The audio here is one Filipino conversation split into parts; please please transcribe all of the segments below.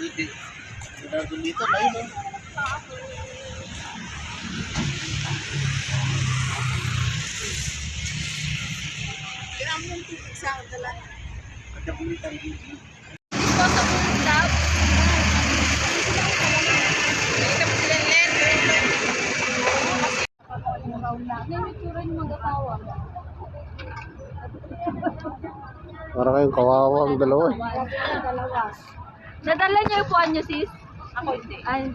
dito na yun. Kaya mo yung tubig sa akin talaga. At nabulitan dito. Disposable tub. Ito po sila mag-asawa. Para kayong kawawa ang dalawa. Nadala niyo yung puwan niyo, sis? Ako hindi. Ay.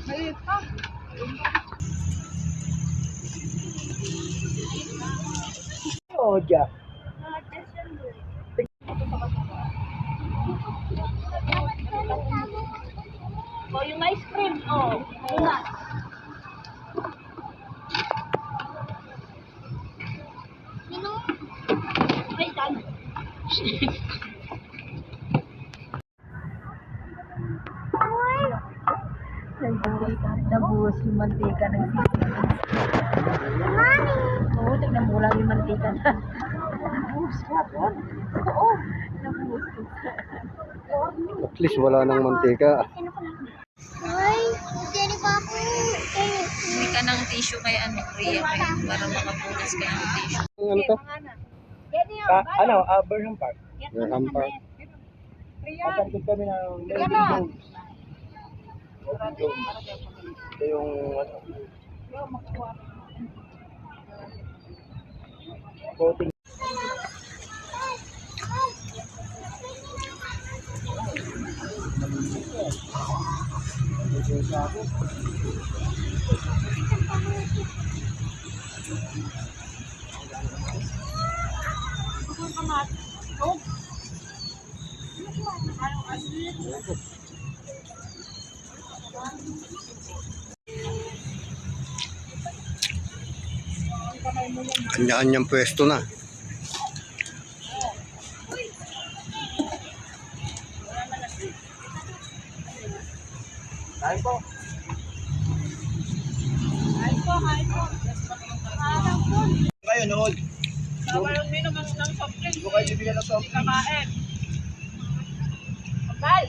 Maliit pa. Oh, ja. Oh, yung ice cream. Oh, ayun na. Ay, tan. Nabuhos yung mantika ng sisig. Mami! Oo, tignan mo lang yung mantika na. Nabuhos ka doon. Oo, nabuhos ka. At least wala nang mantika. Ay, hindi pa ako. Hindi ka ng tissue kay ano, Rhea, para makapunas ka ng tissue. Ano to? Burnham Park. Burnham Park. Kasantod kami ng Melody Jones. Ito yung voting. Kanya-kanyang pwesto na. Kain po. Kayo nood. Tama yung minom ng soft drink. Hindi ko kayo bibigyan ng soft drink. Kakain. Okay.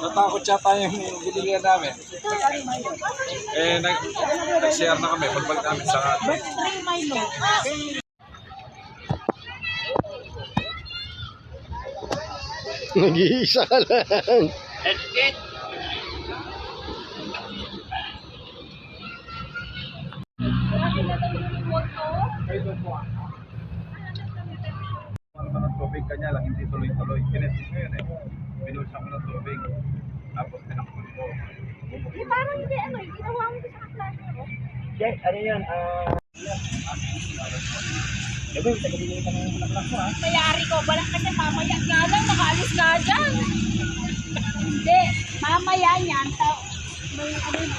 Natakot yata yung binilihan namin. Nag-share na kami pagbalik namin sa atin. Nag-iisa ka lang. Ano ng tubig kanya lang, hindi tuloy-tuloy. Kinesis ko yun eh. Binulsa ko ng tubig. Tapos tinakpan ko. Parang hindi ano, ginawa mo sa klase mo. Jay, ano yan? Gabi, tagabigay ka ng bulaklak mo ha. Mayari ko, balak kasi mamaya nga lang, nakaalis nga dyan. Hindi, mamaya niyan, may ano yun.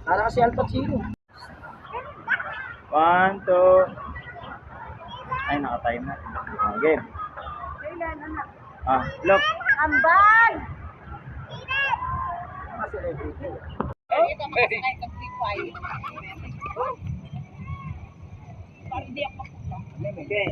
Para kasi Al Pacino. 1, 2. Ay, naka-time na. Game. Kailan, anak? Look. Ambal! Mga celebrity. Ito, makasakay kang P5. Parang di ako mapunta. Okay.